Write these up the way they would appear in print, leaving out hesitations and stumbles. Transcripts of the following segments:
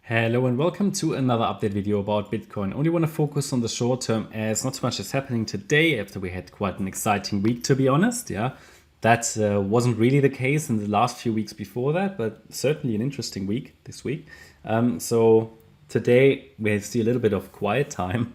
Hello and welcome to another update video about Bitcoin. Only want to focus on the short term as not so much is happening today after we had quite an exciting week, to be honest. That wasn't really the case in the last few weeks before that, but certainly an interesting week this week. So today we see a little bit of quiet time,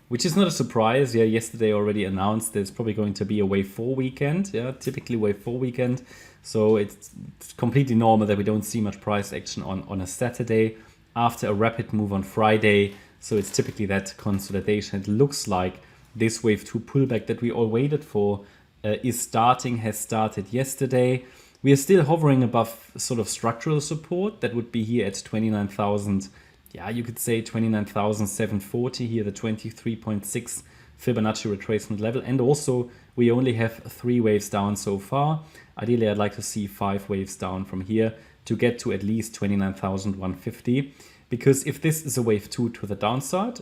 which is not a surprise. Yesterday already announced there's probably going to be a Wave 4 weekend. Typically Wave 4 weekend. So it's completely normal that we don't see much price action on a Saturday after a rapid move on Friday. So it's typically that consolidation. It looks like this Wave 2 pullback that we all waited for has started yesterday. We are still hovering above sort of structural support. That would be here at 29,000. You could say 29,740 here, the 23.6 Fibonacci retracement level. And also we only have 3 waves down so far. Ideally, I'd like to see 5 waves down from here to get to at least 29,150. Because if this is a wave 2 to the downside,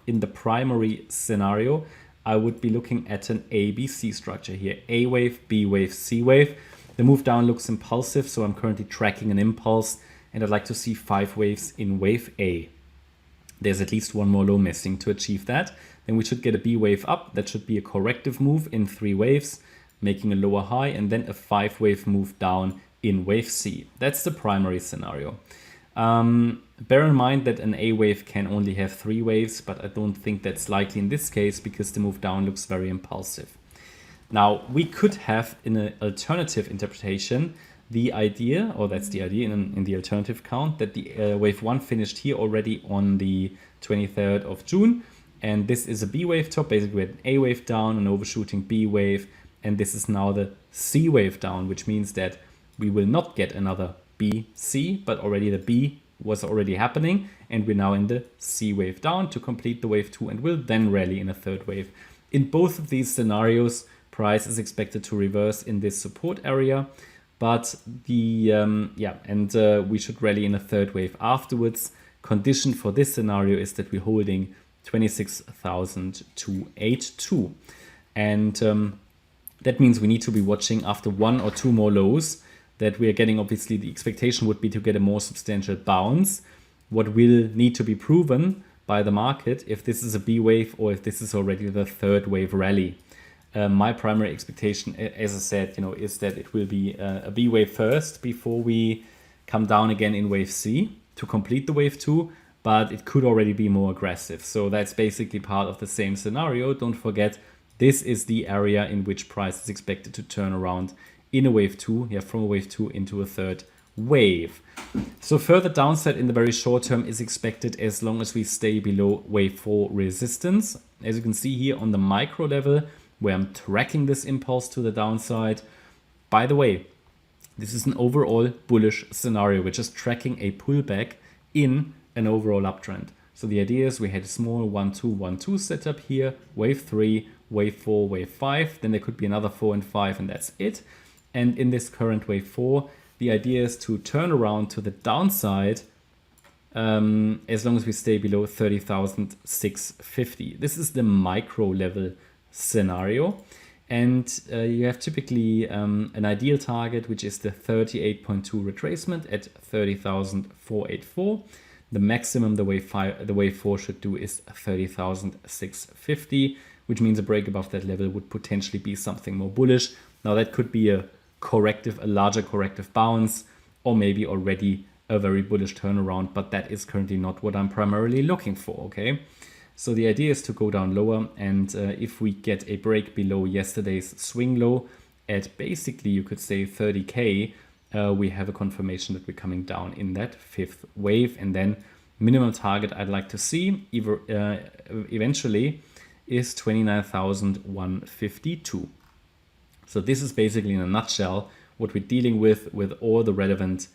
in the primary scenario, I would be looking at an ABC structure here. A wave, B wave, C wave. The move down looks impulsive, so I'm currently tracking an impulse. And I'd like to see 5 waves in wave A. There's at least one more low missing to achieve that. Then we should get a B wave up. That should be a corrective move in 3 waves, making a lower high, and then a 5 wave move down in wave C. That's the primary scenario. Bear in mind that an A wave can only have 3 waves, but I don't think that's likely in this case because the move down looks very impulsive. Now, we could have in an alternative interpretation the idea, or that's the idea in the alternative count, that the wave 1 finished here already on the 23rd of June. And this is a B wave top. Basically, we had an A wave down, an overshooting B wave, and this is now the C wave down, which means that we will not get another B, C, but already the B was already happening, and we're now in the C wave down to complete the wave 2, and will then rally in a 3rd wave. In both of these scenarios, price is expected to reverse in this support area. But we should rally in a 3rd wave afterwards. Condition for this scenario is that we're holding 26,282. And that means we need to be watching after 1 or 2 more lows that we are getting. Obviously, the expectation would be to get a more substantial bounce. What will need to be proven by the market if this is a B wave or if this is already the 3rd wave rally. My primary expectation, as I said, is that it will be a B wave first before we come down again in wave C to complete the wave 2, but it could already be more aggressive. So that's basically part of the same scenario. Don't forget, this is the area in which price is expected to turn around in a wave 2, from a wave 2 into a 3rd wave. So further downside in the very short term is expected as long as we stay below wave 4 resistance. As you can see here on the micro level, where I'm tracking this impulse to the downside. By the way, this is an overall bullish scenario. We're just tracking a pullback in an overall uptrend. So the idea is we had a small 1-2-1-2 setup here, wave 3, wave 4, wave 5, then there could be another 4 and 5, and that's it. And in this current wave 4, the idea is to turn around to the downside as long as we stay below 30,650. This is the micro level scenario, and you have typically an ideal target, which is the 38.2 retracement at 30,484. The maximum the wave 4 should do is 30,650, which means a break above that level would potentially be something more bullish. Now that could be a larger corrective bounce, or maybe already a very bullish turnaround, but that is currently not what I'm primarily looking for. Okay. So the idea is to go down lower, and if we get a break below yesterday's swing low at basically, you could say 30K, we have a confirmation that we're coming down in that 5th wave. And then minimum target I'd like to see eventually is 29,152. So this is basically in a nutshell what we're dealing with all the relevant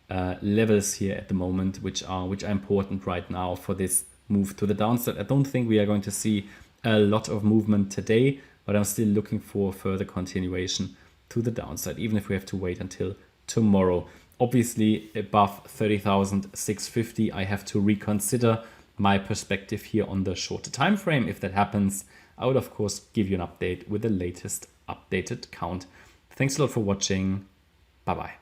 levels here at the moment, which are important right now for this move to the downside. I don't think we are going to see a lot of movement today, but I'm still looking for further continuation to the downside, even if we have to wait until tomorrow. Obviously, above 30,650, I have to reconsider my perspective here on the shorter time frame. If that happens, I would of course give you an update with the latest updated count. Thanks a lot for watching. Bye bye.